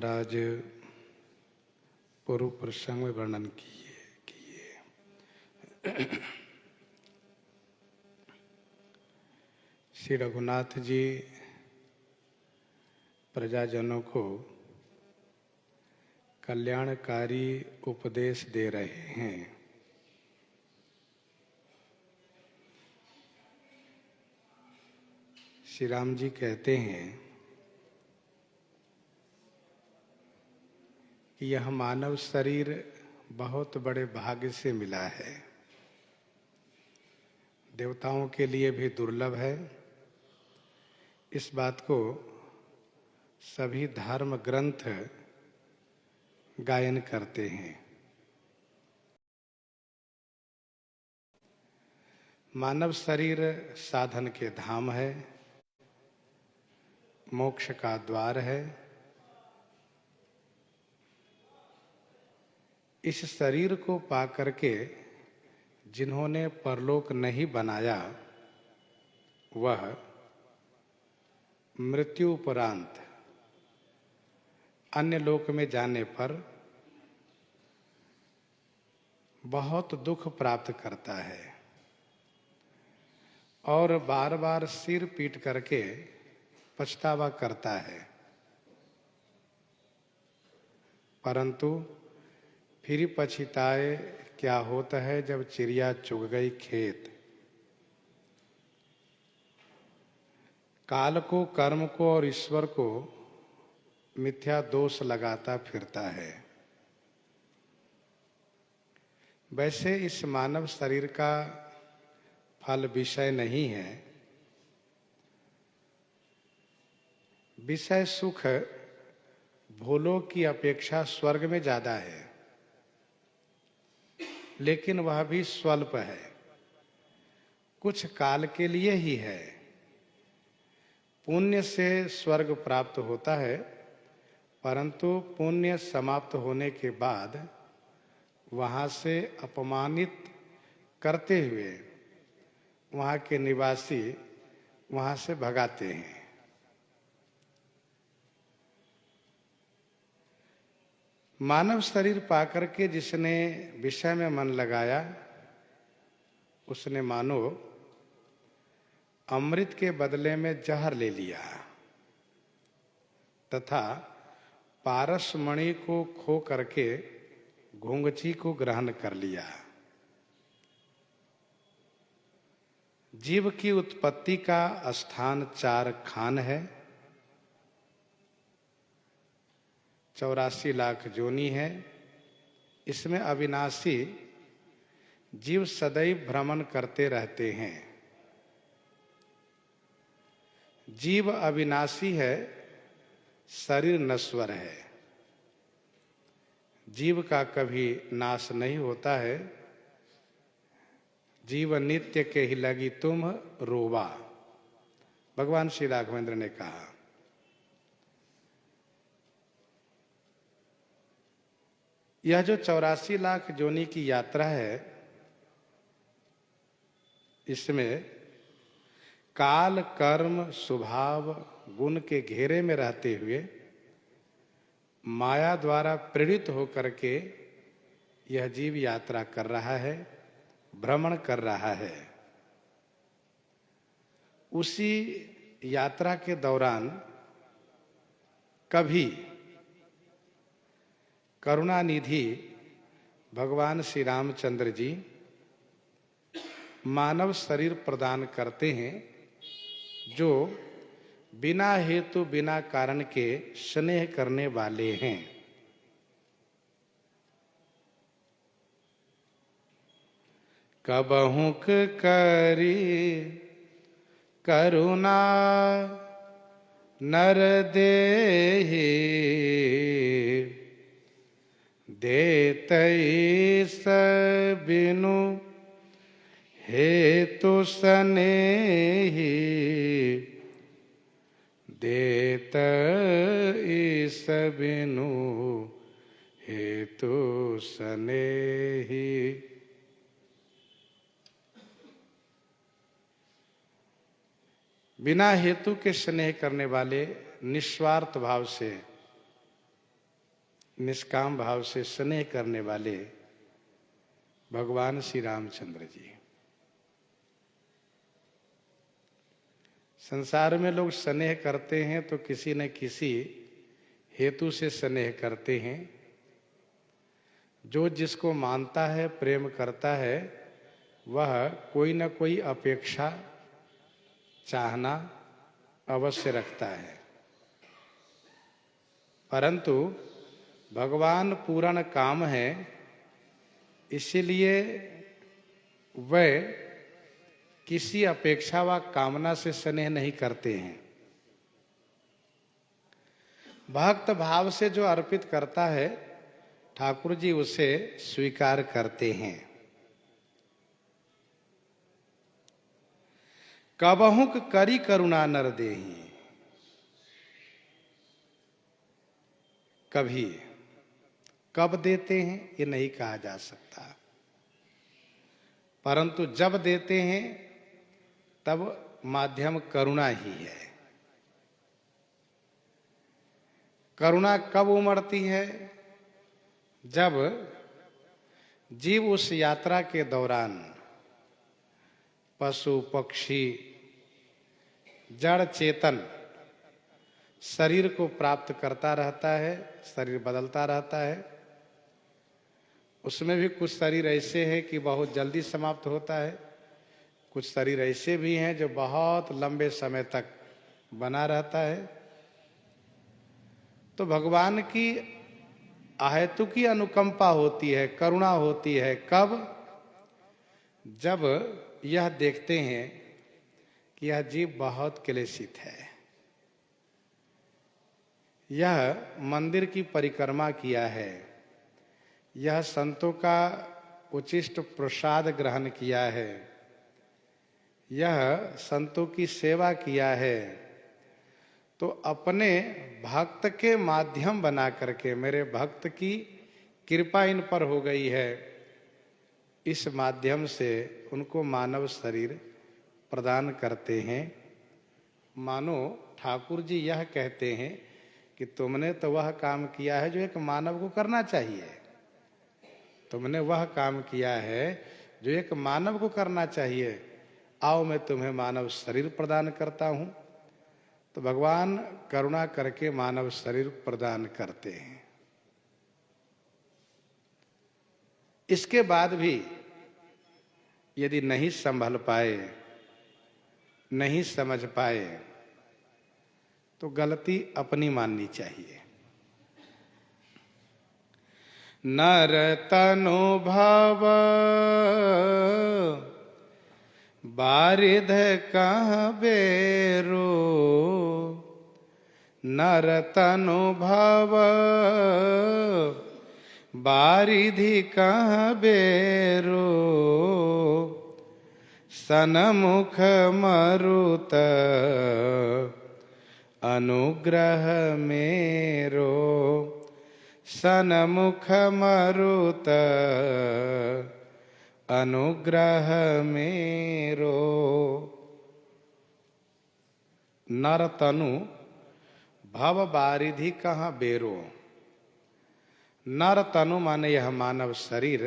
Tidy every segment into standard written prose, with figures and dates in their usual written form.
महाराज पूर्व प्रसंग में वर्णन किए श्री रघुनाथ जी प्रजाजनों को कल्याणकारी उपदेश दे रहे हैं। श्री राम जी कहते हैं कि यह मानव शरीर बहुत बड़े भाग्य से मिला है, देवताओं के लिए भी दुर्लभ है। इस बात को सभी धर्म ग्रंथ गायन करते हैं। मानव शरीर साधन के धाम है, मोक्ष का द्वार है। इस शरीर को पा करके जिन्होंने परलोक नहीं बनाया, वह मृत्यु उपरांत अन्य लोक में जाने पर बहुत दुख प्राप्त करता है और बार बार सिर पीट करके पछतावा करता है। परंतु फिर पछताए क्या होता है जब चिड़िया चुग गई खेत। काल को, कर्म को और ईश्वर को मिथ्या दोष लगाता फिरता है। वैसे इस मानव शरीर का फल विषय नहीं है। विषय सुख भूलोक की अपेक्षा स्वर्ग में ज्यादा है, लेकिन वह भी स्वल्प है, कुछ काल के लिए ही है। पुण्य से स्वर्ग प्राप्त होता है, परंतु पुण्य समाप्त होने के बाद वहां से अपमानित करते हुए वहां के निवासी वहां से भगाते हैं। मानव शरीर पाकर के जिसने विषय में मन लगाया, उसने मानो अमृत के बदले में जहर ले लिया तथा पारस मणि को खो करके घुंघची को ग्रहण कर लिया। जीव की उत्पत्ति का स्थान 4 खान है, 84 लाख योनि है। इसमें अविनाशी जीव सदैव भ्रमण करते रहते हैं। जीव अविनाशी है, शरीर नश्वर है। जीव का कभी नाश नहीं होता है। जीव नित्य के ही लगी तुम रोवा, भगवान श्री राघवेंद्र ने कहा। यह जो 84 लाख योनि की यात्रा है, इसमें काल, कर्म, स्वभाव, गुण के घेरे में रहते हुए माया द्वारा प्रेरित होकर के यह जीव यात्रा कर रहा है, भ्रमण कर रहा है। उसी यात्रा के दौरान कभी करुणानिधि भगवान श्री रामचंद्र जी मानव शरीर प्रदान करते हैं, जो बिना हेतु बिना कारण के स्नेह करने वाले हैं। कबहुक करी करुणा नर देहि, देतई बिनु हेतु सनेहि, देतई बिनु हेतु सनेहि। बिना हेतु के स्नेह करने वाले, निस्वार्थ भाव से निष्काम भाव से स्नेह करने वाले भगवान श्री रामचंद्र जी। संसार में लोग स्नेह करते हैं तो किसी न किसी हेतु से स्नेह करते हैं। जो जिसको मानता है, प्रेम करता है, वह कोई न कोई अपेक्षा, चाहना अवश्य रखता है। परंतु भगवान पूर्ण काम है, इसीलिए वे किसी अपेक्षा व कामना से स्नेह नहीं करते हैं। भक्त भाव से जो अर्पित करता है, ठाकुर जी उसे स्वीकार करते हैं। कबहुक करी करुणा नर देहि, कभी कब देते हैं ये नहीं कहा जा सकता, परंतु जब देते हैं तब माध्यम करुणा ही है। करुणा कब उमड़ती है? जब जीव उस यात्रा के दौरान पशु पक्षी जड़ चेतन शरीर को प्राप्त करता रहता है, शरीर बदलता रहता है। उसमें भी कुछ शरीर ऐसे हैं कि बहुत जल्दी समाप्त होता है, कुछ शरीर ऐसे भी हैं जो बहुत लंबे समय तक बना रहता है। तो भगवान की अहेतुकी अनुकंपा होती है, करुणा होती है। कब? जब यह देखते हैं कि यह जीव बहुत क्लेशित है, यह मंदिर की परिक्रमा किया है, यह संतों का उचिष्ट प्रसाद ग्रहण किया है, यह संतों की सेवा किया है, तो अपने भक्त के माध्यम बना करके, मेरे भक्त की कृपा इन पर हो गई है, इस माध्यम से उनको मानव शरीर प्रदान करते हैं। मानो ठाकुर जी यह कहते हैं कि तुमने तो वह काम किया है जो एक मानव को करना चाहिए, तुमने वह काम किया है जो एक मानव को करना चाहिए, आओ मैं तुम्हें मानव शरीर प्रदान करता हूं। तो भगवान करुणा करके मानव शरीर प्रदान करते हैं। इसके बाद भी यदि नहीं संभल पाए, नहीं समझ पाए, तो गलती अपनी माननी चाहिए। नर तनु भव बारिध कहाँ बेरो, नर तनु भव बारिधि कहाँ बेरो, सनमुख मरुत अनुग्रह मेरो, सनमुख मरुत अनुग्रह मेरो। नर तनु भव बारिधि कहाँ बेरो। नर तनु माने यह मानव शरीर,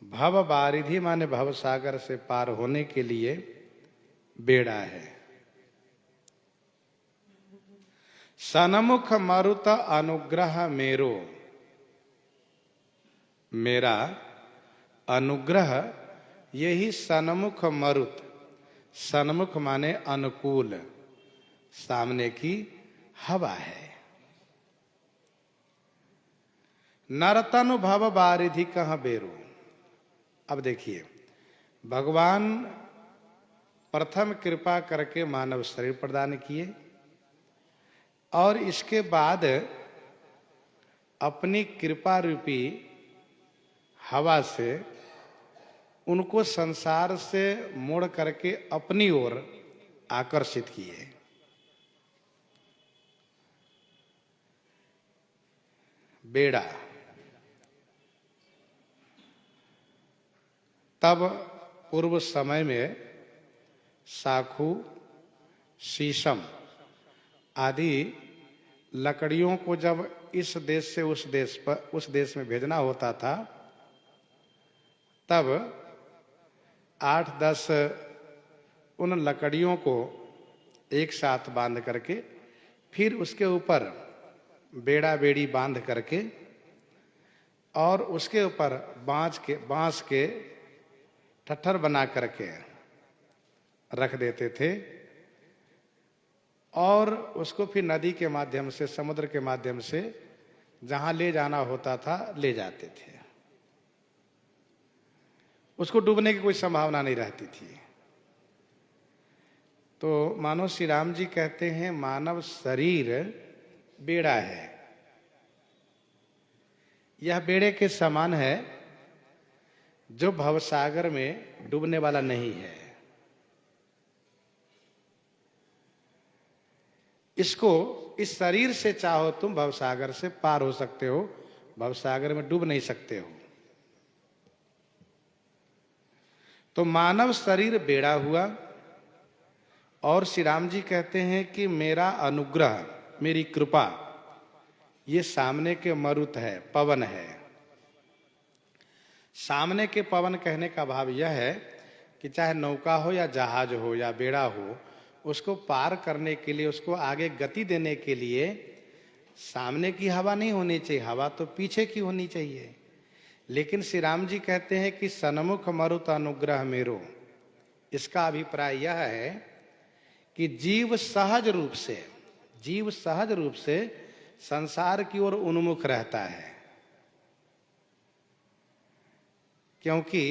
भव बारिधि माने भव सागर से पार होने के लिए बेड़ा है। सनमुख मरुत अनुग्रह मेरो, मेरा अनुग्रह यही सन्मुख मरुत, सन्मुख माने अनुकूल, सामने की हवा है। नरतनु भव बारिधि कहाँ बेरो। अब देखिए, भगवान प्रथम कृपा करके मानव शरीर प्रदान किए और इसके बाद अपनी कृपा रूपी हवा से उनको संसार से मोड़ करके अपनी ओर आकर्षित किए। बेड़ा, तब पूर्व समय में साखू, शीशम आदि लकड़ियों को जब इस देश से उस देश में भेजना होता था, तब 8-10 उन लकड़ियों को एक साथ बांध करके फिर उसके ऊपर बेड़ा बेड़ी बांध करके और उसके ऊपर बांस के ठट्ठर बना करके रख देते थे और उसको फिर नदी के माध्यम से, समुद्र के माध्यम से जहां ले जाना होता था ले जाते थे। उसको डूबने की कोई संभावना नहीं रहती थी। तो मानो श्री राम जी कहते हैं मानव शरीर बेड़ा है, यह बेड़े के समान है जो भवसागर में डूबने वाला नहीं है। इसको, इस शरीर से चाहो तुम भवसागर से पार हो सकते हो, भवसागर में डूब नहीं सकते हो। तो मानव शरीर बेड़ा हुआ और श्री राम जी कहते हैं कि मेरा अनुग्रह, मेरी कृपा, ये सामने के मरुत है, पवन है। सामने के पवन कहने का भाव यह है कि चाहे नौका हो या जहाज हो या बेड़ा हो, उसको पार करने के लिए, उसको आगे गति देने के लिए सामने की हवा नहीं होनी चाहिए, हवा तो पीछे की होनी चाहिए। लेकिन श्री राम जी कहते हैं कि सन्मुख मरुत अनुग्रह मेरो। इसका अभिप्राय यह है कि जीव सहज रूप से संसार की ओर उन्मुख रहता है, क्योंकि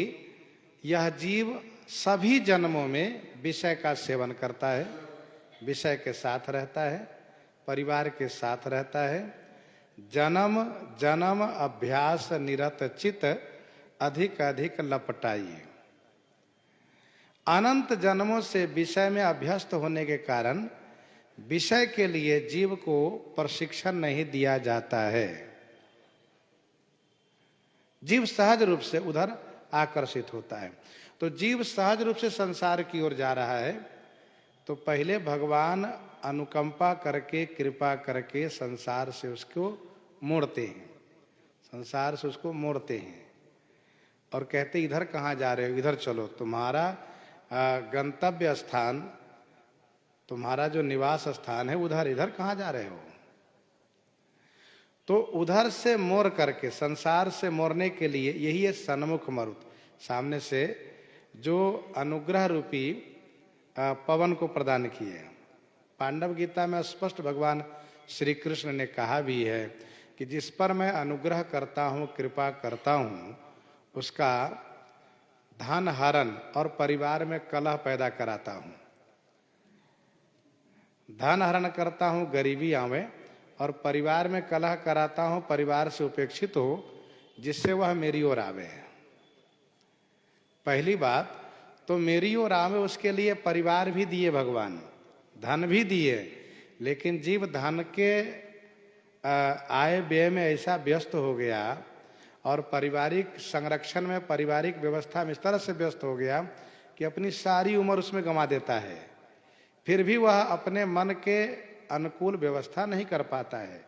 यह जीव सभी जन्मों में विषय का सेवन करता है, विषय के साथ रहता है, परिवार के साथ रहता है। जन्म जन्म अभ्यास निरत चित अधिक अधिक लपटाइए। अनंत जन्मों से विषय में अभ्यस्त होने के कारण विषय के लिए जीव को प्रशिक्षण नहीं दिया जाता है। जीव सहज रूप से उधर आकर्षित होता है। तो जीव सहज रूप से संसार की ओर जा रहा है, तो पहले भगवान अनुकंपा करके, कृपा करके संसार से उसको मोड़ते हैं, संसार से उसको मोड़ते हैं और कहते इधर कहाँ जा रहे हो, इधर चलो, तुम्हारा गंतव्य स्थान, तुम्हारा जो निवास स्थान है उधर, इधर कहाँ जा रहे हो। तो उधर से मोड़ करके, संसार से मोड़ने के लिए यही है सन्मुख मरुत, सामने से जो अनुग्रह रूपी पवन को प्रदान किए। पांडव गीता में स्पष्ट भगवान श्री कृष्ण ने कहा भी है कि जिस पर मैं अनुग्रह करता हूँ, कृपा करता हूँ, उसका धन हरण और परिवार में कलह पैदा कराता हूँ। धन हरण करता हूँ, गरीबी आवे, और परिवार में कलह कराता हूँ, परिवार से उपेक्षित हो, जिससे वह मेरी ओर आवे। पहली बात तो मेरी ओर आवे, उसके लिए परिवार भी दिए भगवान, धन भी दिए, लेकिन जीव धन के आय व्यय में ऐसा व्यस्त हो गया और पारिवारिक संरक्षण में, पारिवारिक व्यवस्था में इस तरह से व्यस्त हो गया कि अपनी सारी उम्र उसमें गंवा देता है। फिर भी वह अपने मन के अनुकूल व्यवस्था नहीं कर पाता है।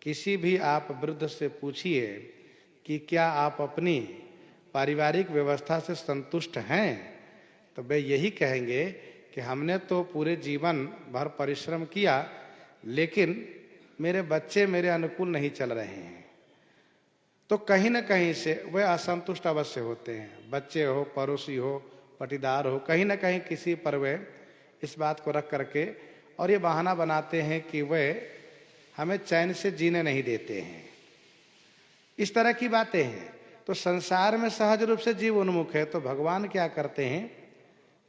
किसी भी आप वृद्ध से पूछिए कि क्या आप अपनी पारिवारिक व्यवस्था से संतुष्ट हैं, तो वे यही कहेंगे कि हमने तो पूरे जीवन भर परिश्रम किया, लेकिन मेरे बच्चे मेरे अनुकूल नहीं चल रहे हैं। तो कहीं न कहीं से वे असंतुष्ट अवश्य होते हैं। बच्चे हो, पड़ोसी हो, पटीदार हो, कहीं न कहीं किसी पर वे इस बात को रख करके और ये बहाना बनाते हैं कि वे हमें चैन से जीने नहीं देते हैं। इस तरह की बातें हैं। तो संसार में सहज रूप से जीव उन्मुख है, तो भगवान क्या करते हैं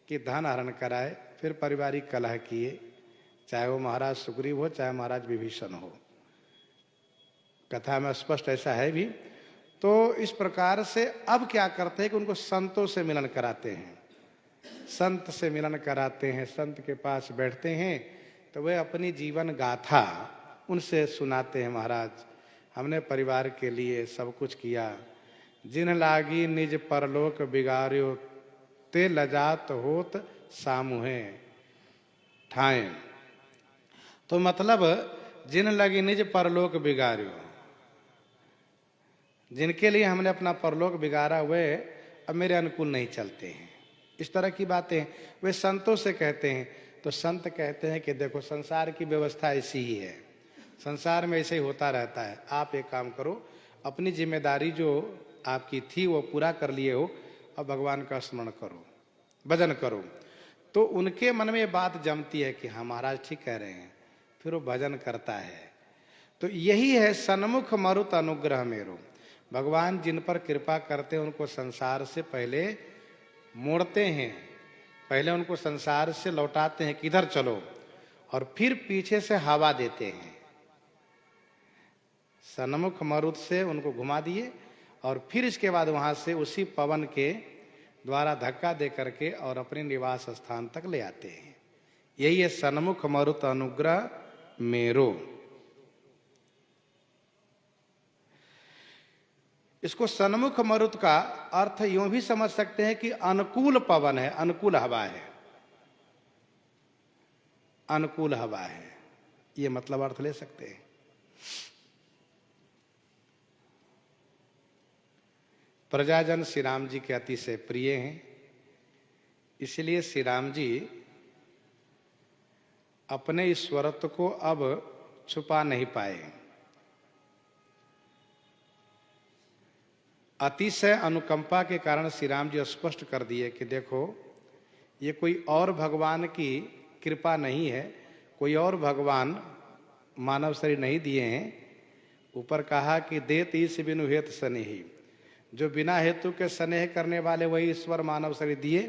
कि धन हरण कराए, फिर पारिवारिक कलह किए, चाहे वो महाराज सुग्रीव हो, चाहे महाराज विभीषण हो। कथा में स्पष्ट ऐसा है भी। तो इस प्रकार से अब क्या करते हैं कि उनको संतों से मिलन कराते हैं, संत से मिलन कराते हैं, संत के पास बैठते हैं, तो वे अपनी जीवन गाथा उनसे सुनाते हैं। महाराज, हमने परिवार के लिए सब कुछ किया, जिन लागी निज परलोक बिगाड़ियो, ते लजात होत सामुहे ठाए। तो मतलब जिन लगी निज परलोक बिगाड़ो, जिनके लिए हमने अपना परलोक बिगाड़ा हुए अब मेरे अनुकूल नहीं चलते हैं, इस तरह की बातें वे संतों से कहते हैं। तो संत कहते हैं कि देखो संसार की व्यवस्था ऐसी ही है, संसार में ऐसे ही होता रहता है। आप एक काम करो, अपनी जिम्मेदारी जो आपकी थी वो पूरा कर लिए हो, अब भगवान का स्मरण करो, भजन करो। तो उनके मन में ये बात जमती है कि हाँ महाराज ठीक कह रहे हैं, फिर वो भजन करता है। तो यही है सन्मुख मरुत अनुग्रह मेरो। भगवान जिन पर कृपा करते हैं उनको संसार से पहले मोड़ते हैं, पहले उनको संसार से लौटाते हैं कि इधर चलो, और फिर पीछे से हवा देते हैं। सन्मुख मरुत से उनको घुमा दिए और फिर इसके बाद वहां से उसी पवन के द्वारा धक्का दे करके और अपने निवास स्थान तक ले आते हैं। यही है सन्मुख मरुत अनुग्रह मेरो। इसको सन्मुख मरुत का अर्थ यूं भी समझ सकते हैं कि अनुकूल पवन है, अनुकूल हवा है, अनुकूल हवा है, ये मतलब अर्थ ले सकते हैं। प्रजाजन श्री राम जी के अति से प्रिय हैं, इसलिए श्री राम जी अपने ईश्वरत्व को अब छुपा नहीं पाए। अतिशय अनुकंपा के कारण श्री राम जी स्पष्ट कर दिए कि देखो ये कोई और भगवान की कृपा नहीं है, कोई और भगवान मानव शरीर नहीं दिए हैं। ऊपर कहा कि देत ईश बिनु हेत स्नेही, जो बिना हेतु के स्नेह करने वाले वही ईश्वर मानव शरीर दिए।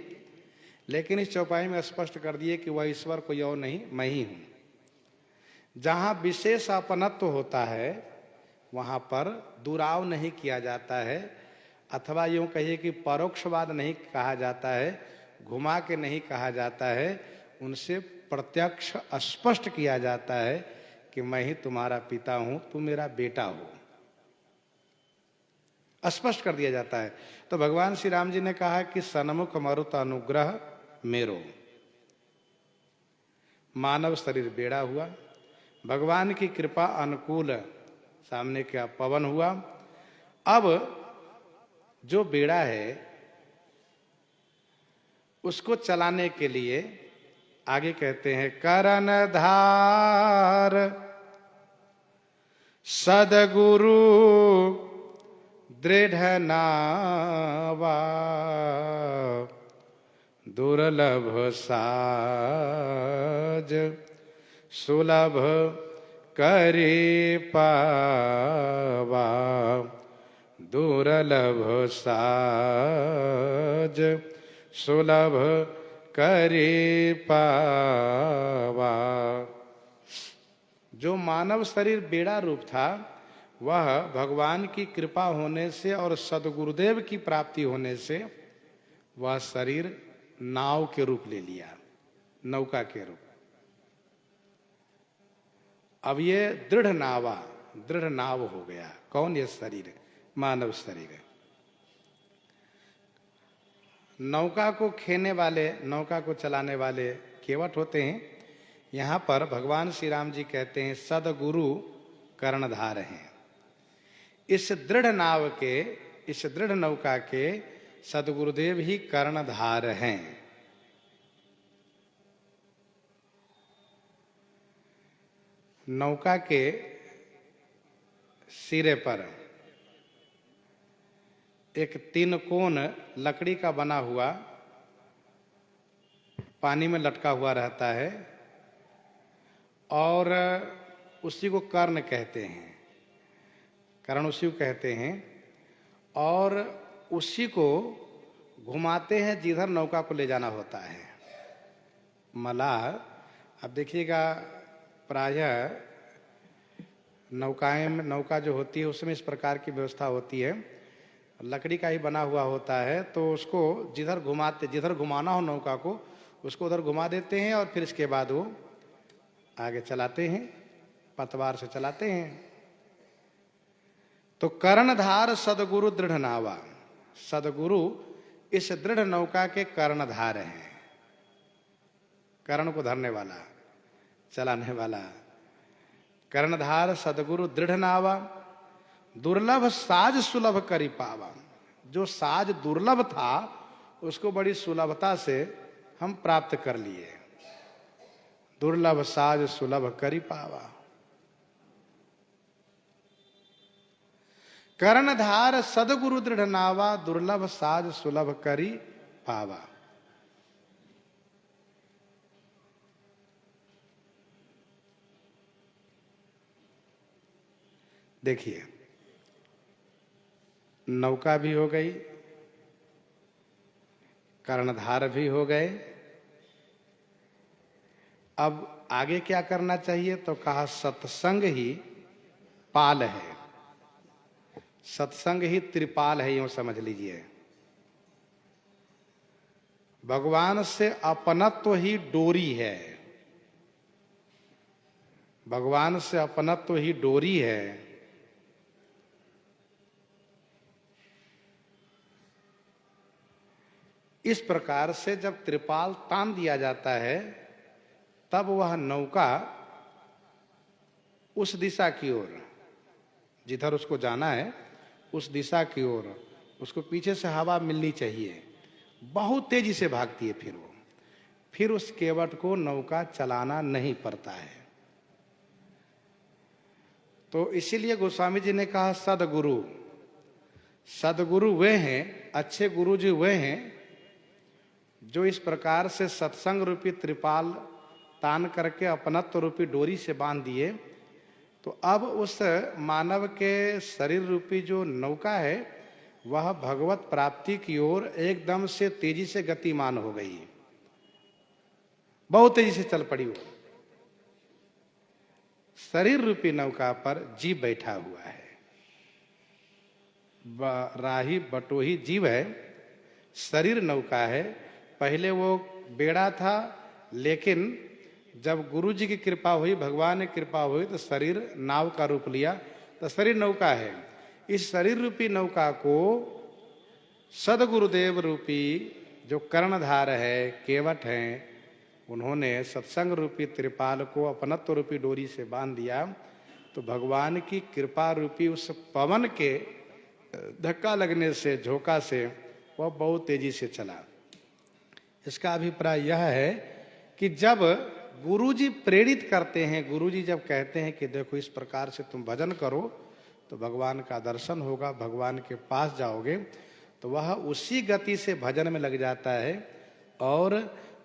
लेकिन इस चौपाई में स्पष्ट कर दिए कि वह ईश्वर कोई और नहीं, मैं ही हूं। जहां विशेष अपनत्व होता है वहां पर दुराव नहीं किया जाता है, अथवा यूं कहिए कि परोक्षवाद नहीं कहा जाता है, घुमा के नहीं कहा जाता है, उनसे प्रत्यक्ष स्पष्ट किया जाता है कि मैं ही तुम्हारा पिता हूं, तुम मेरा बेटा हो, स्पष्ट कर दिया जाता है। तो भगवान श्री राम जी ने कहा कि सन्मुख मरुत अनुग्रह मेरो। मानव शरीर बेड़ा हुआ, भगवान की कृपा अनुकूल सामने क्या पवन हुआ। अब जो बेड़ा है उसको चलाने के लिए आगे कहते हैं करन धार सदगुरु दृढ़ नावा, दुर्लभ साज सुलभ करे पावा, दुर्लभ साज सुलभ करे पावा। जो मानव शरीर बेड़ा रूप था वह भगवान की कृपा होने से और सदगुरुदेव की प्राप्ति होने से वह शरीर नाव के रूप ले लिया, नौका के रूप। अब ये दृढ़ नावा, दृढ़ नाव हो गया। कौन ये शरीर? मानव शरीर। नौका को खेने वाले, नौका को चलाने वाले केवट होते हैं। यहां पर भगवान श्री राम जी कहते हैं सदगुरु कर्णधार हैं। इस दृढ़ नाव के, इस दृढ़ नौका के सदगुरुदेव ही कर्णधार हैं। नौका के सिरे पर एक तीन कोण लकड़ी का बना हुआ पानी में लटका हुआ रहता है और उसी को कर्ण कहते हैं, कर्ण उसी को कहते हैं। और उसी को घुमाते हैं जिधर नौका को ले जाना होता है। मलाह, अब देखिएगा प्रायः नौकाएं, नौका जो होती है उसमें इस प्रकार की व्यवस्था होती है, लकड़ी का ही बना हुआ होता है। तो उसको जिधर घुमाते, जिधर घुमाना हो नौका को उसको उधर घुमा देते हैं और फिर इसके बाद वो आगे चलाते हैं, पतवार से चलाते हैं। तो कर्णधार सदगुरु दृढ़ नावा, सदगुरु इस दृढ़ नौका के कर्णधार हैं, कर्ण को धरने वाला, चलाने वाला। कर्णधार सदगुरु दृढ़ नावा, दुर्लभ साज सुलभ करी पावा। जो साज दुर्लभ था उसको बड़ी सुलभता से हम प्राप्त कर लिए। दुर्लभ साज सुलभ करी पावा। कर्णधार सदगुरु दृढ़ नावा, दुर्लभ साज सुलभ करी पावा। देखिए, नौका भी हो गई, कर्णधार भी हो गए। अब आगे क्या करना चाहिए? तो कहा सत्संग ही पाल है, सत्संग ही त्रिपाल है, यूं समझ लीजिए। भगवान से अपनत्व ही डोरी है, भगवान से अपनत्व ही डोरी है। इस प्रकार से जब त्रिपाल तान दिया जाता है तब वह नौका उस दिशा की ओर, जिधर उसको जाना है उस दिशा की ओर, उसको पीछे से हवा मिलनी चाहिए, बहुत तेजी से भागती है। फिर उस केवट को नौका चलाना नहीं पड़ता है। तो इसीलिए गोस्वामी जी ने कहा सदगुरु, सदगुरु वे हैं, अच्छे गुरु जी वे हैं जो इस प्रकार से सत्संग रूपी त्रिपाल तान करके अपनत्व रूपी डोरी से बांध दिए। तो अब उस मानव के शरीर रूपी जो नौका है वह भगवत प्राप्ति की ओर एकदम से तेजी से गतिमान हो गई, बहुत तेजी से चल पड़ी। वो शरीर रूपी नौका पर जीव बैठा हुआ है, राही बटोही जीव है, शरीर नौका है। पहले वो बेड़ा था, लेकिन जब गुरु जी की कृपा हुई, भगवान की कृपा हुई, तो शरीर नाव का रूप लिया, तो शरीर नौका है। इस शरीर रूपी नौका को सदगुरुदेव रूपी जो कर्णधार है, केवट हैं, उन्होंने सत्संग रूपी त्रिपाल को अपनत्व रूपी डोरी से बांध दिया। तो भगवान की कृपा रूपी उस पवन के धक्का लगने से, झोंका से वह बहुत तेजी से चला। इसका अभिप्राय यह है कि जब गुरुजी प्रेरित करते हैं, गुरुजी जब कहते हैं कि देखो इस प्रकार से तुम भजन करो तो भगवान का दर्शन होगा, भगवान के पास जाओगे, तो वह उसी गति से भजन में लग जाता है। और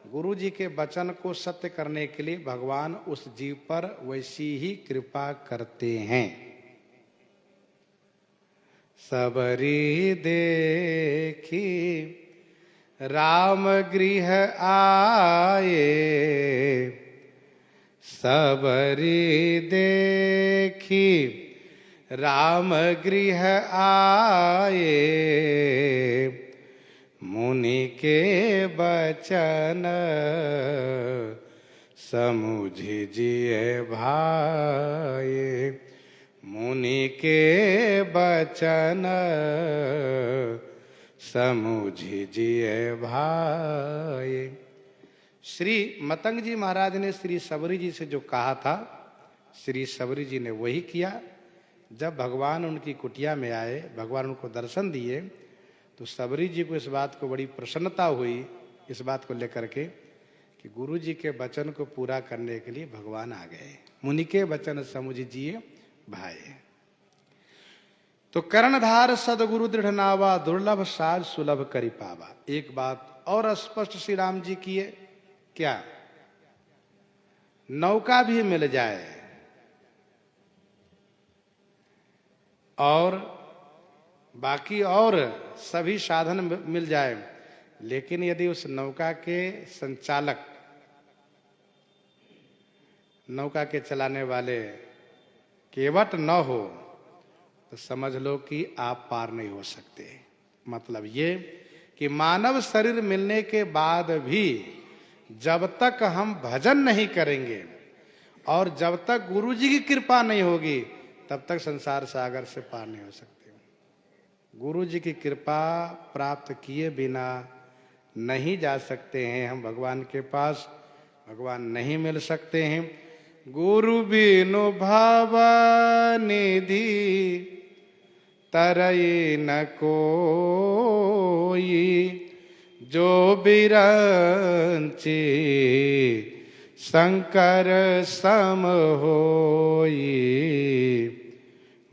गुरुजी के वचन को सत्य करने के लिए भगवान उस जीव पर वैसी ही कृपा करते हैं। सबरी देखी राम गृह आए, सबरी देखी राम गृह आए, मुनि के बचन समुझ जिए भाए, मुनि के बचन समुझ जिए भाई। श्री मतंग जी महाराज ने श्री सबरी जी से जो कहा था, श्री सबरी जी ने वही किया। जब भगवान उनकी कुटिया में आए, भगवान उनको दर्शन दिए, तो सबरी जी को इस बात को बड़ी प्रसन्नता हुई, इस बात को लेकर के कि गुरु जी के वचन को पूरा करने के लिए भगवान आ गए। मुनि के वचन समुझ जिए भाई। तो कर्णधार सदगुरु दृढ़ नावा, दुर्लभ साज सुलभ करी पावा। एक बात और स्पष्ट श्री राम जी किए, क्या? नौका भी मिल जाए और बाकी और सभी साधन मिल जाए, लेकिन यदि उस नौका के संचालक, नौका के चलाने वाले केवट न हो तो समझ लो कि आप पार नहीं हो सकते। मतलब ये कि मानव शरीर मिलने के बाद भी जब तक हम भजन नहीं करेंगे और जब तक गुरु जी की कृपा नहीं होगी तब तक संसार सागर से पार नहीं हो सकते। गुरु जी की कृपा प्राप्त किए बिना नहीं जा सकते हैं हम भगवान के पास, भगवान नहीं मिल सकते हैं। गुरु बिनु भव निधि तरई न कोई, जो बिरंची शंकर सम होई।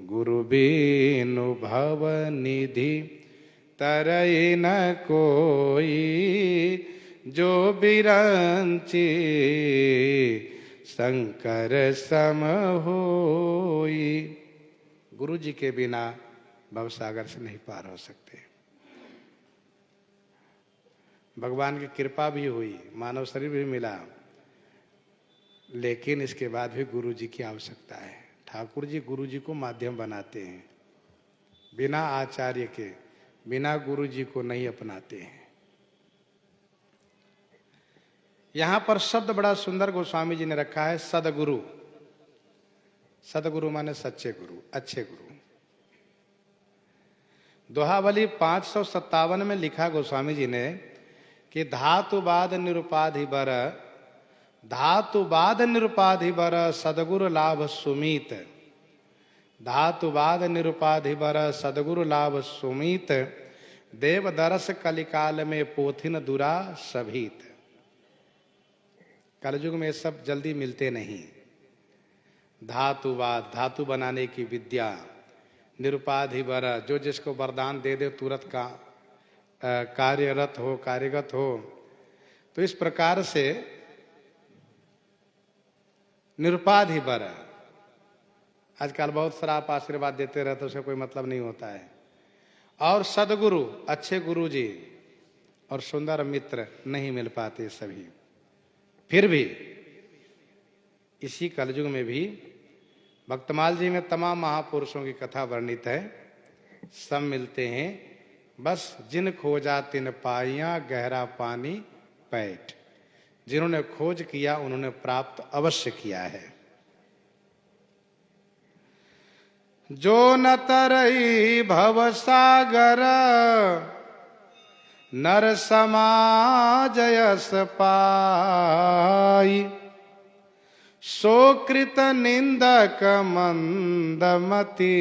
गुरु बिनु भव निधि तरई न कोई, जो बिरंची शंकर सम होई। गुरु जी के बिना भवसागर से नहीं पार हो सकते। भगवान की कृपा भी हुई, मानव शरीर भी मिला, लेकिन इसके बाद भी गुरु जी की आवश्यकता है। ठाकुर जी गुरु जी को माध्यम बनाते हैं, बिना आचार्य के, बिना गुरु जी को नहीं अपनाते हैं। यहां पर शब्द बड़ा सुंदर गोस्वामी जी ने रखा है, सदगुरु। सदगुरु माने सच्चे गुरु, अच्छे गुरु। दोहावली 557 में लिखा गोस्वामी जी ने कि धातुवाद निरुपाधि बर, धातुवाद निरुपाधि बर सदगुरु लाभ सुमीत। धातुवाद निरुपाधि बर सदगुरु लाभ सुमीत, देव दरस कलिकाल में पोथिन दुरा सभीत। कलयुग में सब जल्दी मिलते नहीं। धातुवाद, धातु बनाने की विद्या, निरुपाधि बर, जो जिसको वरदान दे दे तुरंत का कार्यरत हो, कार्यगत हो। तो इस प्रकार से निरुपाधि बर, आजकल बहुत सारा आप आशीर्वाद देते रहते, उसका कोई मतलब नहीं होता है। और सदगुरु, अच्छे गुरु जी और सुंदर मित्र नहीं मिल पाते सभी। फिर भी इसी कलयुग में भी भक्तमाल जी में तमाम महापुरुषों की कथा वर्णित है। सब मिलते हैं, बस जिन खोजा तिन पाइया गहरा पानी पैठ। जिन्होंने खोज किया उन्होंने प्राप्त अवश्य किया है। जो न तरई भव सागर, नर समाज यस पाई। सो कृत निंदक मंदमती,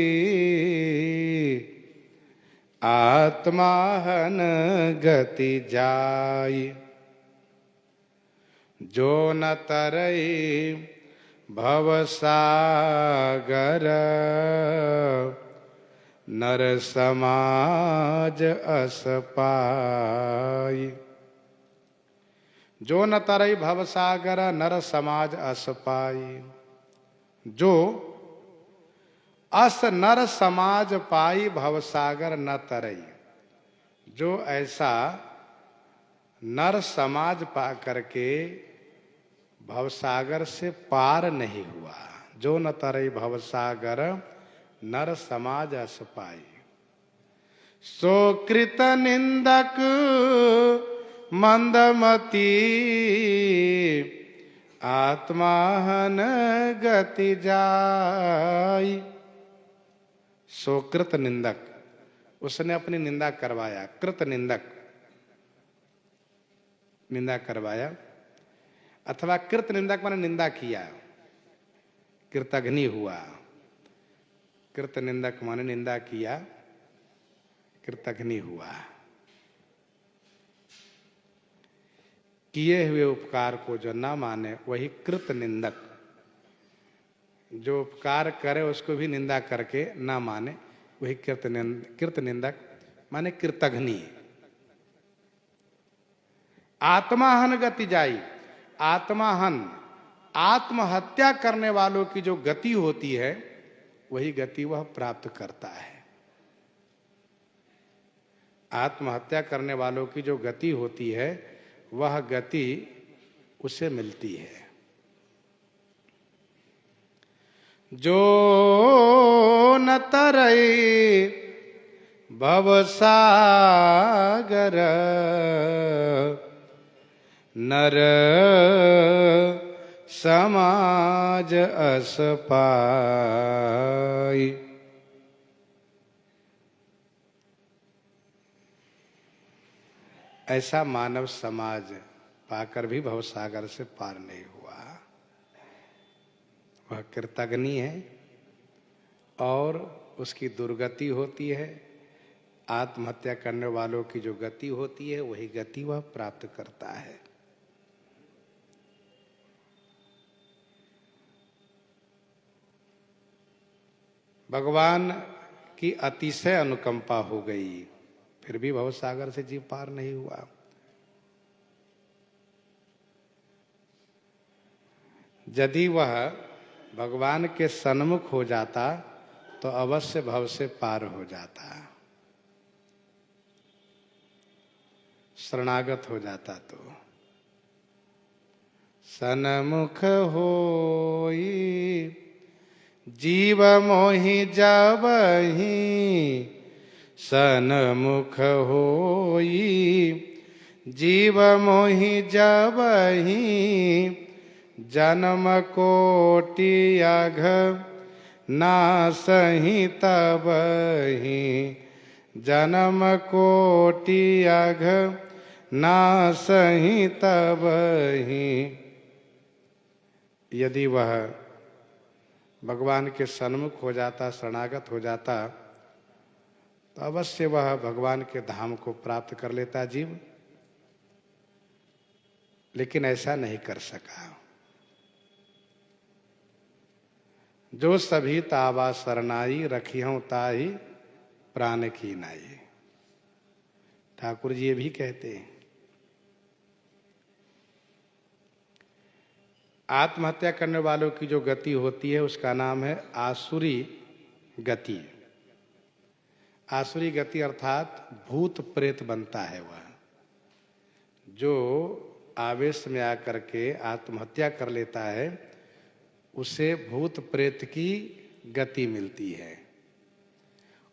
आत्माहन गति जाई। जो न तरई भव सागर, नर समाज अस पाई। जो न तरई भव सागर, नर समाज अस पाई। जो अस नर समाज पाई, भवसागर न तरई। जो ऐसा नर समाज पा करके भवसागर से पार नहीं हुआ। जो न तरई भवसागर, नर समाज अस पाई। सो कृत निंदक मंदमती, आत्माहन गति जाई। सो कृत निंदक, उसने अपनी निंदा करवाया। कृत निंदक, निंदा करवाया, अथवा कृत निंदक माने निंदा किया, कृतघ्नि हुआ। कृत निंदक माने निंदा किया, कृतघ्नि हुआ। किए हुए उपकार को जो ना माने वही कृत निंदक। जो उपकार करे उसको भी निंदा करके ना माने वही कृत निंदक माने कृतघ्नि। आत्माहन गति जाई। आत्माहन, आत्महत्या करने वालों की जो गति होती है वही गति वह प्राप्त करता है। आत्महत्या करने वालों की जो गति होती है वह गति उसे मिलती है। जो न तरई भवसागर, नर समाज अस पाई। ऐसा मानव समाज पाकर भी भवसागर से पार नहीं हुआ। वह कृतघ्नि है और उसकी दुर्गति होती है। आत्महत्या करने वालों की जो गति होती है वही गति वह प्राप्त करता है। भगवान की अतिशय अनुकंपा हो गई, फिर भी भवसागर से जीव पार नहीं हुआ। यदि वह भगवान के सन्मुख हो जाता तो अवश्य भव से पार हो जाता, शरणागत हो जाता। तो सन्मुख होई जीव मोहि जावहि, सन्मुख होई जीव मोहि जावहि, जन्म कोटि अघ नासहि तबहि, जन्म कोटि अघ नासहि तबहि। यदि वह भगवान के सन्मुख हो जाता, शरणागत हो जाता, तो अवश्य वह भगवान के धाम को प्राप्त कर लेता जीव, लेकिन ऐसा नहीं कर सका। जो सभी तावा शरणाई, रखियों ताही प्राण की नाई। ठाकुर जी ये भी कहते हैं। आत्महत्या करने वालों की जो गति होती है उसका नाम है आसुरी गति। आसुरी गति अर्थात भूत प्रेत बनता है वह। जो आवेश में आकर के आत्महत्या कर लेता है उसे भूत प्रेत की गति मिलती है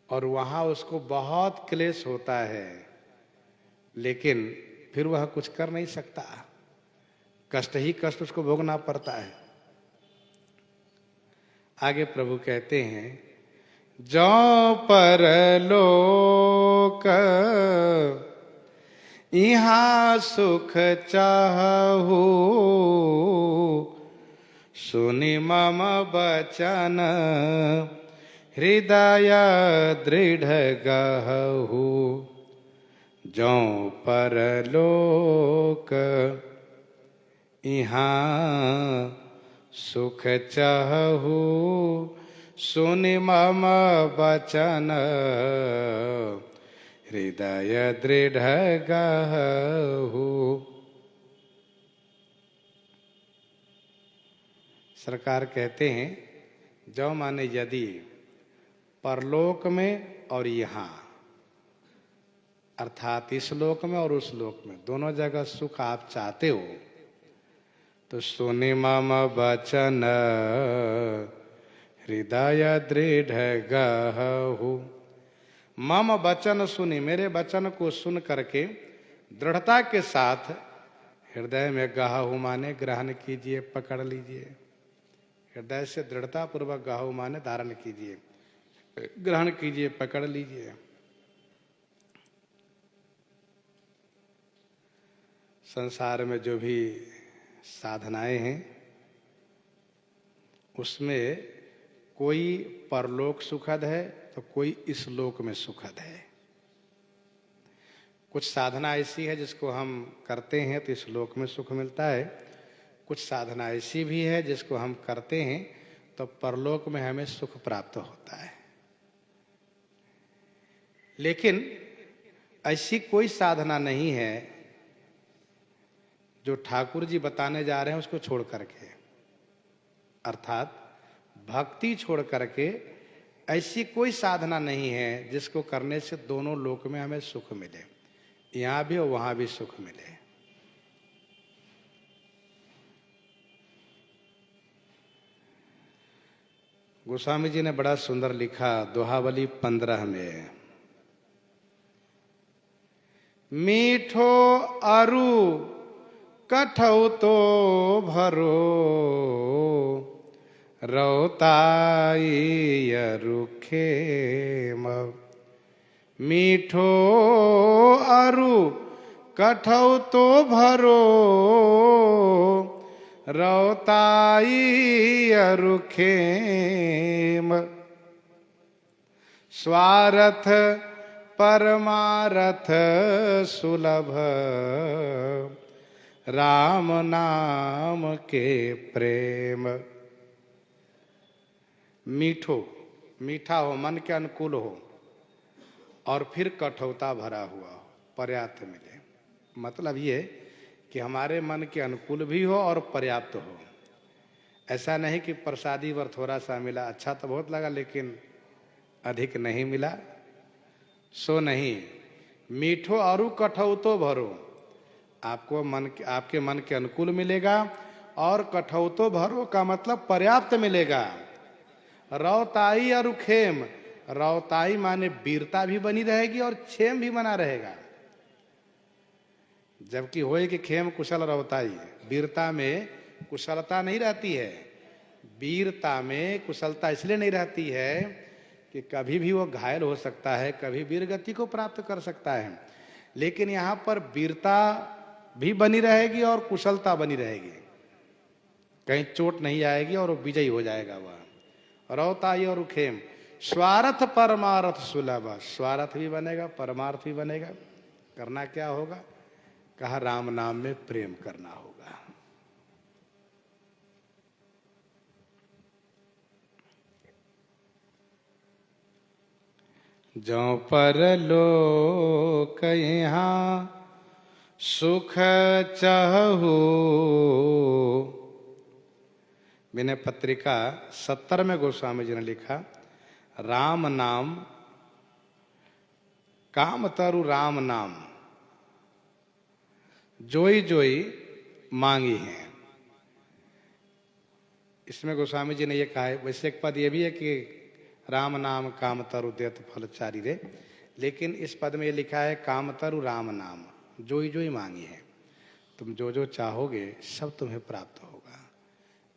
और वहां उसको बहुत क्लेश होता है, लेकिन फिर वह कुछ कर नहीं सकता, कष्ट ही कष्ट उसको भोगना पड़ता है। आगे प्रभु कहते हैं, जो परलोक यहाँ सुख चाहू, सुनि मम बचन हृदय दृढ़ गहू। जो परलोक यहाँ सुख चाहू, सुनि मम बचन हृदय दृढ़ गहू। सरकार कहते हैं, जो माने यदि परलोक में और यहाँ अर्थात इस लोक में और उस लोक में दोनों जगह सुख आप चाहते हो तो सुनि मम बचन हृदय दृढ़ गहू। मम वचन सुनी, मेरे वचन को सुन करके दृढ़ता के साथ हृदय में गहू माने ग्रहण कीजिए, पकड़ लीजिए। हृदय से दृढ़ता पूर्वक गहू माने धारण कीजिए, ग्रहण कीजिए, पकड़ लीजिए। संसार में जो भी साधनाएं हैं उसमें कोई परलोक सुखद है तो कोई इस लोक में सुखद है। कुछ साधना ऐसी है जिसको हम करते हैं तो इस लोक में सुख मिलता है, कुछ साधना ऐसी भी है जिसको हम करते हैं तो परलोक में हमें सुख प्राप्त होता है। लेकिन ऐसी कोई साधना नहीं है जो ठाकुर जी बताने जा रहे हैं उसको छोड़ करके, अर्थात भक्ति छोड़ करके ऐसी कोई साधना नहीं है जिसको करने से दोनों लोक में हमें सुख मिले, यहां भी और वहां भी सुख मिले। गोस्वामी जी ने बड़ा सुंदर लिखा दोहावली 15 में, मीठो अरु कठौ तो भरो, रौताई रुखे म। मीठो अरु कठौ तो भरो, रौताई अरुखेम, स्वार्थ परमारथ सुलभ, राम नाम के प्रेम। मीठो, मीठा हो, मन के अनुकूल हो, और फिर कठोरता भरा हुआ हो, पर्याप्त मिले। मतलब ये कि हमारे मन के अनुकूल भी हो और पर्याप्त हो। ऐसा नहीं कि प्रसादी वर थोड़ा सा मिला, अच्छा तो बहुत लगा लेकिन अधिक नहीं मिला, सो नहीं। मीठो और कठौतो भरो, आपको मन के, आपके मन के अनुकूल मिलेगा, और कठौतो भरो का मतलब पर्याप्त मिलेगा। रौताई और खेम, रौताई माने वीरता भी बनी रहेगी और क्षेम भी बना रहेगा। जबकि होए कि खेम कुशल रौताई, वीरता में कुशलता नहीं रहती है। वीरता में कुशलता इसलिए नहीं रहती है कि कभी भी वो घायल हो सकता है, कभी वीर गति को प्राप्त कर सकता है। लेकिन यहाँ पर वीरता भी बनी रहेगी और कुशलता बनी रहेगी, कहीं चोट नहीं आएगी और वो विजयी हो जाएगा वह। रौताई और खेम, स्वार्थ परमार्थ सुलभ, स्वार्थ भी बनेगा परमार्थ भी बनेगा। करना क्या होगा? कहा राम नाम में प्रेम करना होगा। जो पर लोक यहाँ सुख चाहू, विनय पत्रिका 70 में गोस्वामी जी ने लिखा, राम नाम काम तरु राम नाम जोई जोई मांगी है। इसमें गोस्वामी जी ने ये कहा है। वैसे एक पद ये भी है कि राम नाम काम तरु देत फल चारी रे, लेकिन इस पद में ये लिखा है काम तरु राम नाम जोई जोई मांगी है। तुम जो जो चाहोगे सब तुम्हें प्राप्त होगा।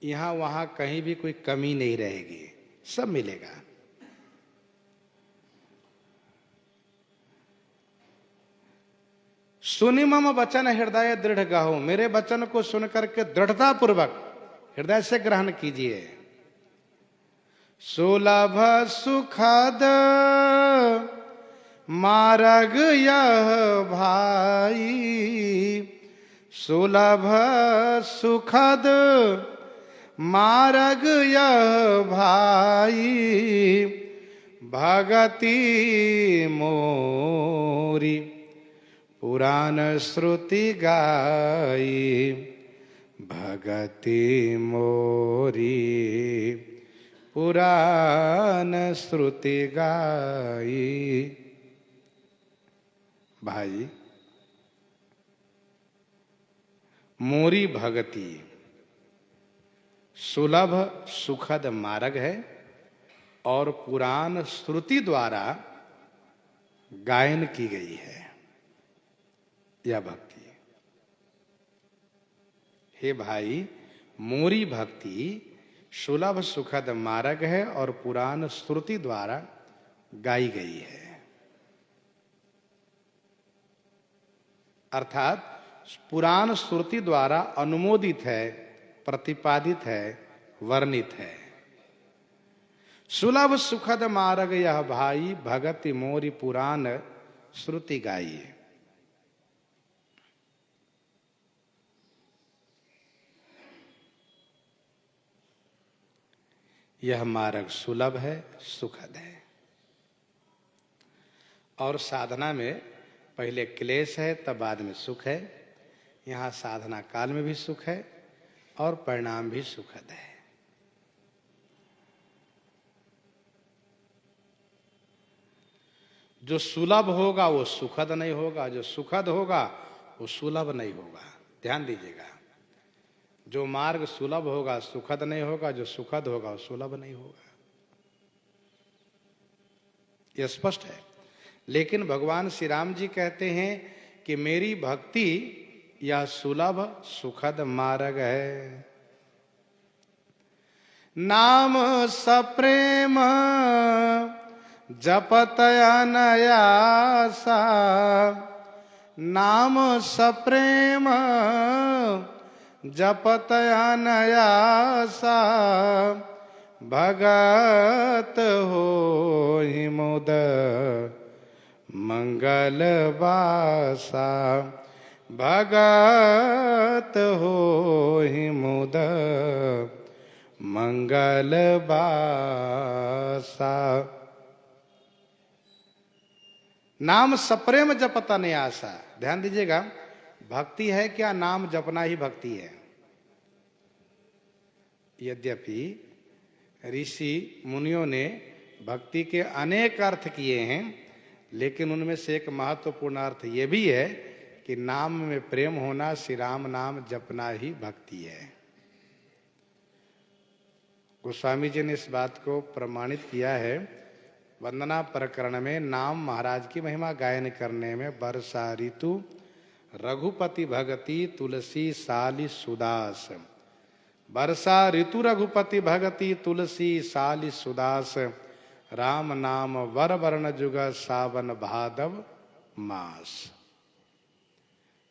यहाँ वहाँ कहीं भी कोई कमी नहीं रहेगी, सब मिलेगा। सुनि मम वचन हृदय दृढ़ गाहो, मेरे वचन को सुनकर के दृढ़ता पूर्वक हृदय से ग्रहण कीजिए। सुलभ सुखद मार्ग यह भाई, सुलभ सुखद मार्ग यह भाई, भगति मोरी पुराण श्रुति गाई, भगति मोरी पुराण श्रुति गाई। भाई, मोरी भगति सुलभ सुखद मार्ग है और पुराण श्रुति द्वारा गायन की गई है यह भक्ति। हे भाई, मोरी भक्ति सुलभ सुखद मार्ग है और पुराण श्रुति द्वारा गाई गई है। अर्थात पुराण श्रुति द्वारा अनुमोदित है, प्रतिपादित है, वर्णित है। सुलभ सुखद मार्ग यह भाई, भगति मोरी पुराण श्रुति गाई। यह मार्ग सुलभ है, सुखद है। और साधना में पहले क्लेश है, तब बाद में सुख है। यहाँ साधना काल में भी सुख है और परिणाम भी सुखद है। जो सुलभ होगा वो सुखद नहीं होगा, जो सुखद होगा वो सुलभ नहीं होगा। ध्यान दीजिएगा, जो मार्ग सुलभ होगा सुखद नहीं होगा, जो सुखद होगा वो सुलभ नहीं होगा। यह स्पष्ट है। लेकिन भगवान श्री राम जी कहते हैं कि मेरी भक्ति यह सुलभ सुखद मार्ग है। नाम सप्रेम जपत अनयासा, नाम सप्रेम जपत अनयासा भगत होहि मुद मंगल बासा भगत होहि मुद मंगल बासा। नाम सप्रेम जपत अनयासा। ध्यान दीजिएगा, भक्ति है क्या? नाम जपना ही भक्ति है। यद्यपि ऋषि मुनियों ने भक्ति के अनेक अर्थ किए हैं, लेकिन उनमें से एक महत्वपूर्ण अर्थ ये भी है कि नाम में प्रेम होना, श्री राम नाम जपना ही भक्ति है। गोस्वामी जी ने इस बात को प्रमाणित किया है वंदना प्रकरण में। नाम महाराज की महिमा गायन करने में वर्षा ऋतु रघुपति भगति तुलसी साली सुदास। वर्षा ऋतु रघुपति भगति तुलसी साली सुदास। राम नाम वर वर्ण जुग सावन भादव मास।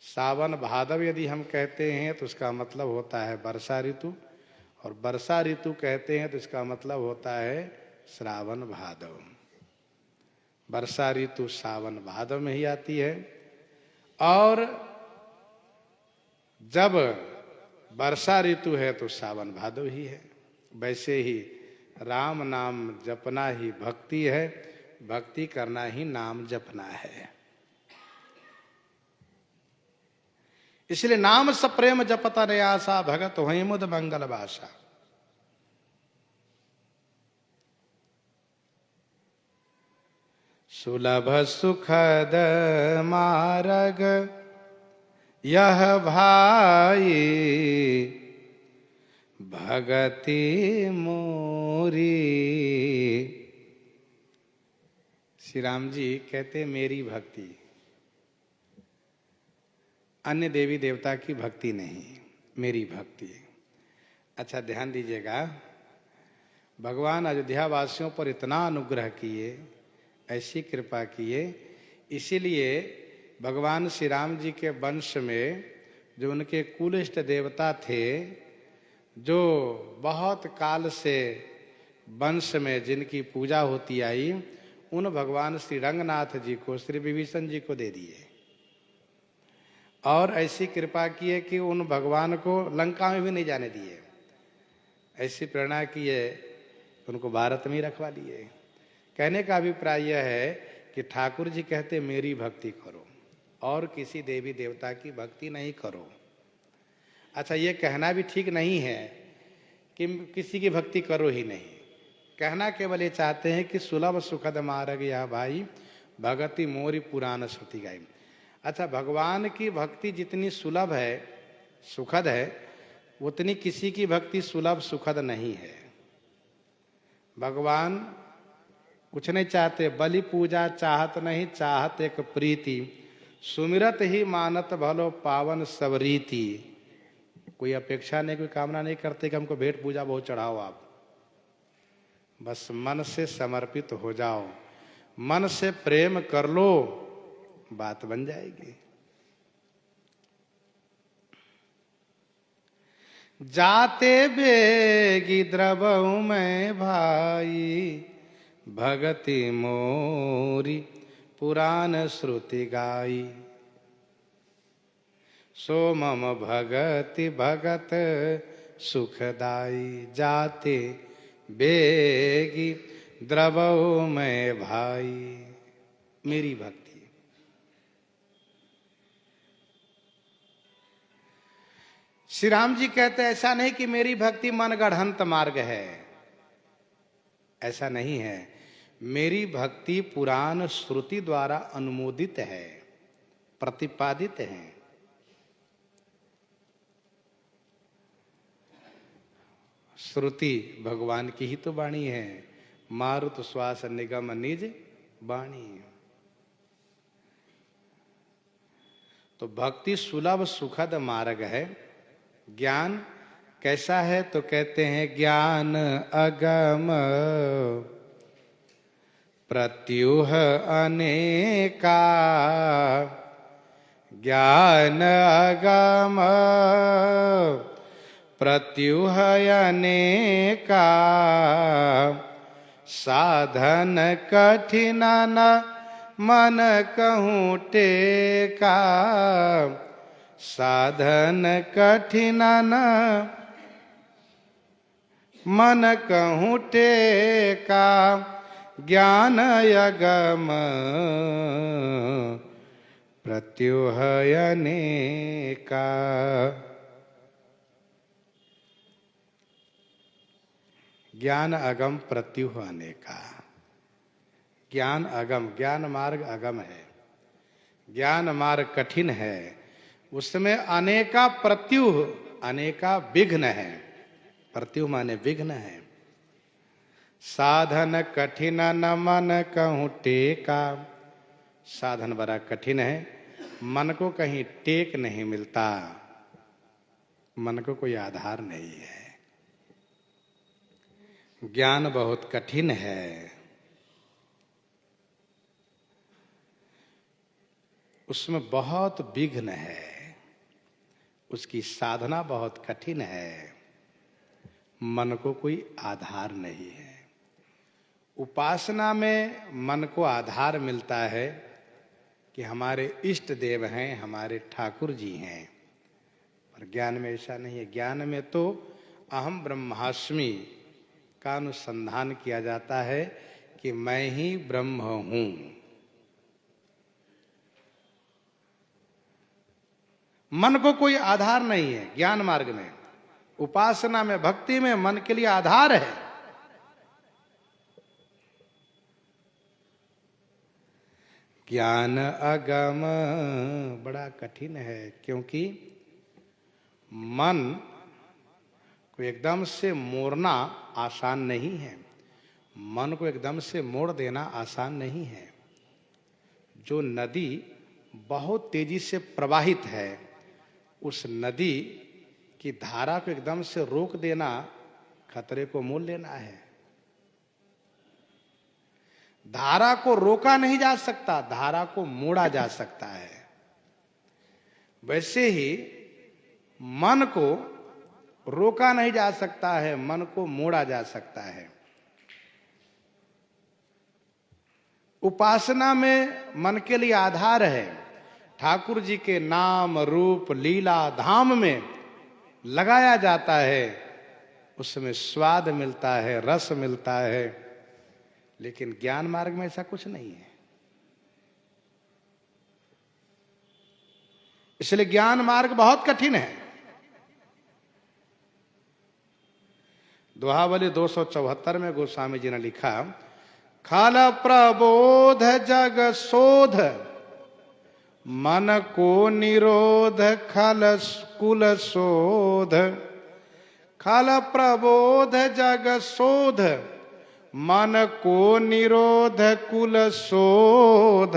सावन भादव यदि हम कहते हैं तो उसका मतलब होता है वर्षा ऋतु, और वर्षा ऋतु कहते हैं तो इसका मतलब होता है श्रावण भादव। वर्षा ऋतु सावन भादव में ही आती है, और जब वर्षा ऋतु है तो सावन भादव ही है। वैसे ही राम नाम जपना ही भक्ति है, भक्ति करना ही नाम जपना है। इसलिए नाम सप्रेम जपत अनयासा भगत होहि मुद मंगल बासा। सुलभ सुखद मार्ग यह भाई भगति मोरी। श्री राम जी कहते मेरी भक्ति, अन्य देवी देवता की भक्ति नहीं, मेरी भक्ति। अच्छा ध्यान दीजिएगा, भगवान अयोध्या वासियों पर इतना अनुग्रह किए, ऐसी कृपा किए, इसीलिए भगवान श्री राम जी के वंश में जो उनके कुल इष्ट देवता थे, जो बहुत काल से वंश में जिनकी पूजा होती आई, उन भगवान श्री रंगनाथ जी को श्री विभीषण जी को दे दिए। और ऐसी कृपा की है कि उन भगवान को लंका में भी नहीं जाने दिए। ऐसी प्रेरणा की है, उनको भारत में ही रखवा लिए। कहने का अभिप्राय यह है कि ठाकुर जी कहते मेरी भक्ति करो और किसी देवी देवता की भक्ति नहीं करो। अच्छा, ये कहना भी ठीक नहीं है कि किसी की भक्ति करो ही नहीं। कहना केवल ये चाहते हैं कि सुलभ सुखद मार्ग या भाई भगति मोरी पुराण श्रुति गाई। अच्छा, भगवान की भक्ति जितनी सुलभ है, सुखद है, उतनी किसी की भक्ति सुलभ सुखद नहीं है। भगवान कुछ नहीं चाहते, बलि पूजा चाहत नहीं, चाहत एक प्रीति, सुमिरत ही मानत भलो पावन सब रीति। कोई अपेक्षा नहीं, कोई कामना नहीं करते कि हमको भेंट पूजा बहुत चढ़ाओ। आप बस मन से समर्पित हो जाओ, मन से प्रेम कर लो, बात बन जाएगी। जाते बेगी द्रवऊ में भाई भगति मोरी पुराण श्रुति गाई। सो मम भगति भगत सुखदाई। जाते बेगी द्रवऊ में भाई, मेरी भक्ति। श्री राम जी कहते ऐसा नहीं कि मेरी भक्ति मनगढ़ंत मार्ग है, ऐसा नहीं है। मेरी भक्ति पुराण श्रुति द्वारा अनुमोदित है, प्रतिपादित है। श्रुति भगवान की ही तो वाणी है। मारुत श्वास निगम निज वाणी। तो भक्ति सुलभ सुखद मार्ग है। ज्ञान कैसा है तो कहते हैं ज्ञान अगम प्रत्युह अनेका। ज्ञान अगम प्रत्युह अनेका, साधन कठिन न मन कहूँ टेका। साधन कठिन न मन कहूँ टेका, ज्ञान अगम प्रत्युह अनेका। ज्ञान अगम प्रत्युह अनेका। ज्ञान अगम, ज्ञान मार्ग अगम है, ज्ञान मार्ग कठिन है, उसमें अनेका प्रत्युह, अनेका विघ्न है। प्रत्युह माने विघ्न है। साधन कठिन न मन कहूँ टेका। साधन बड़ा कठिन है, मन को कहीं टेक नहीं मिलता, मन को कोई आधार नहीं है। ज्ञान बहुत कठिन है, उसमें बहुत विघ्न है, उसकी साधना बहुत कठिन है, मन को कोई आधार नहीं है। उपासना में मन को आधार मिलता है कि हमारे इष्ट देव हैं, हमारे ठाकुर जी हैं। पर ज्ञान में ऐसा नहीं है। ज्ञान में तो अहम ब्रह्मास्मि का अनुसंधान किया जाता है कि मैं ही ब्रह्म हूं। मन को कोई आधार नहीं है ज्ञान मार्ग में। उपासना में, भक्ति में मन के लिए आधार है। ज्ञान अगम बड़ा कठिन है, क्योंकि मन को एकदम से मोड़ना आसान नहीं है। मन को एकदम से मोड़ देना आसान नहीं है। जो नदी बहुत तेजी से प्रवाहित है, उस नदी की धारा को एकदम से रोक देना खतरे को मोल लेना है। धारा को रोका नहीं जा सकता, धारा को मोड़ा जा सकता है। वैसे ही मन को रोका नहीं जा सकता है, मन को मोड़ा जा सकता है। उपासना में मन के लिए आधार है। ठाकुर जी के नाम रूप लीला धाम में लगाया जाता है, उसमें स्वाद मिलता है, रस मिलता है। लेकिन ज्ञान मार्ग में ऐसा कुछ नहीं है। इसलिए ज्ञान मार्ग बहुत कठिन है। दोहावली 274 में गोस्वामी जी ने लिखा, खल प्रबोध जग शोध, मन को निरोध खल कुल शोध। खल प्रबोध जग शोध, मन को निरोध कुल शोध।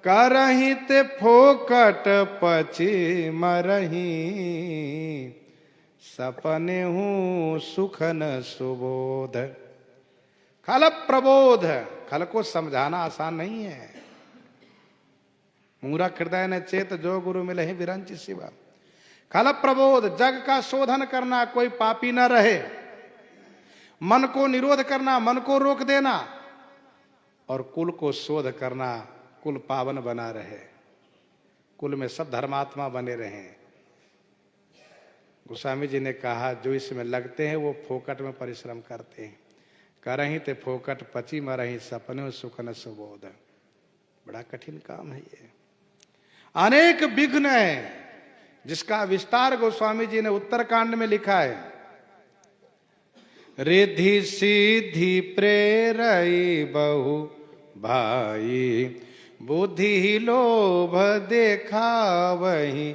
करहि ते फोकट पची मरही, सपने हूँ सुख न सुबोध। खल प्रबोध, खल को समझाना आसान नहीं है। मूरख हृदय न चेत, जो गुरु मिले ही विरंच शिवा। खल प्रबोध, जग का शोधन करना, कोई पापी न रहे। मन को निरोध करना, मन को रोक देना, और कुल को शोध करना, कुल पावन बना रहे, कुल में सब धर्मात्मा बने रहें। गोस्वामी जी ने कहा, जो इसमें लगते हैं वो फोकट में परिश्रम करते हैं। करहीं ते फोकट पची मरहीं, सपने सुख न सुबोध। बड़ा कठिन काम है ये, अनेक विघ्न है, जिसका विस्तार गोस्वामी जी ने उत्तरकांड में लिखा है। रिद्धि सिद्धि प्रेरई बहु भाई, बुद्धि लोभ देखावहि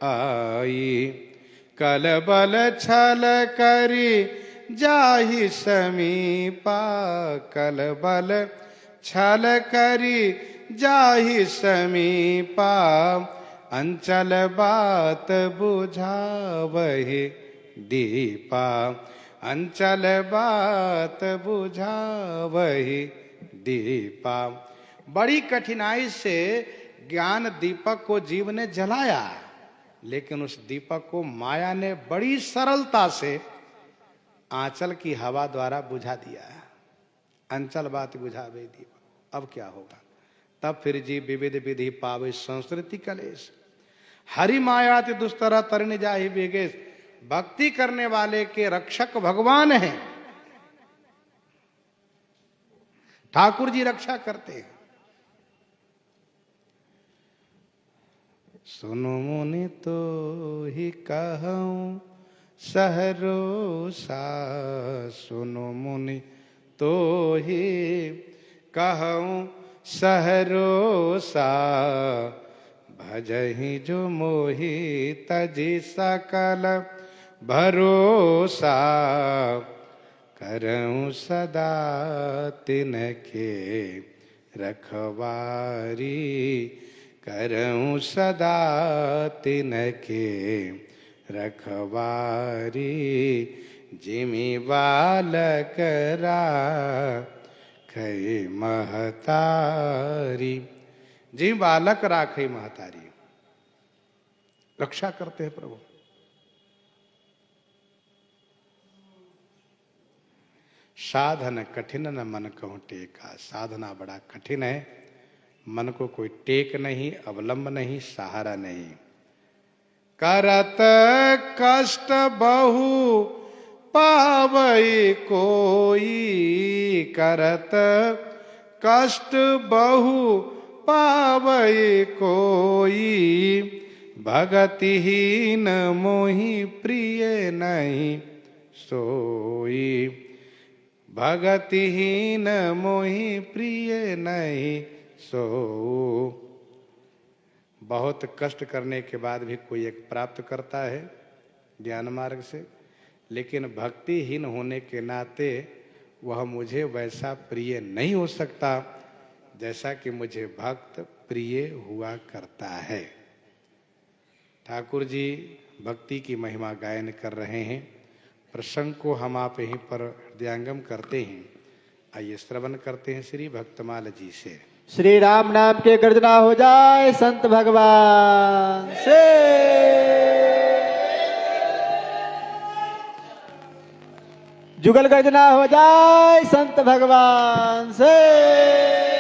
आई। कल बल छल करी जाहि समीपा, कल बल छल करी जाहि समीपा। अंचल बात बुझावहि दीपा, अंचल बात बुझावहि दीपा। बड़ी कठिनाई से ज्ञान दीपक को जीव ने जलाया, लेकिन उस दीपक को माया ने बड़ी सरलता से आंचल की हवा द्वारा बुझा दिया। अंचल बात बुझावे दीप, अब क्या होगा? तब फिर जीव विविध विधि पावे संस्कृति कलेश, हरि मायाति दुस्तरा तरण जाहि वेगेश। भक्ति करने वाले के रक्षक भगवान हैं, ठाकुर जी रक्षा करते हैं। सुनो मुनि तो ही कहूं सहरोसा, सुनो मुनि तो ही कहूं सहरोसा, भजहि जो मोहि तजि सकल भरोसा, करऊं सदा तिनके रखवारी, करऊं सदा तिनके रखवारी, जिमि बालक राखै महतारी। जिमि बालक राखै महतारी, रक्षा करते हैं प्रभु। साधन कठिन न मन कहूं टेका, साधना बड़ा कठिन है, मन को कोई टेक नहीं, अवलंब नहीं, सहारा नहीं। करत कष्ट बहु पावई कोई, करत कष्ट बहु पावई कोई, भगतिहीन मोहि प्रिय नहीं सोई, भगतिहीन मोहि प्रिय नहीं सो। बहुत कष्ट करने के बाद भी कोई एक प्राप्त करता है ज्ञान मार्ग से, लेकिन भक्तिहीन होने के नाते वह मुझे वैसा प्रिय नहीं हो सकता जैसा कि मुझे भक्त प्रिय हुआ करता है। ठाकुर जी भक्ति की महिमा गायन कर रहे हैं, प्रसंग को हम आप यहीं पर हृदयंगम करते हैं। आइए श्रवण करते हैं श्री भक्तमाल जी से। श्री राम नाम के गर्जना हो जाए संत भगवान से, जुगल गर्जना हो जाए संत भगवान से।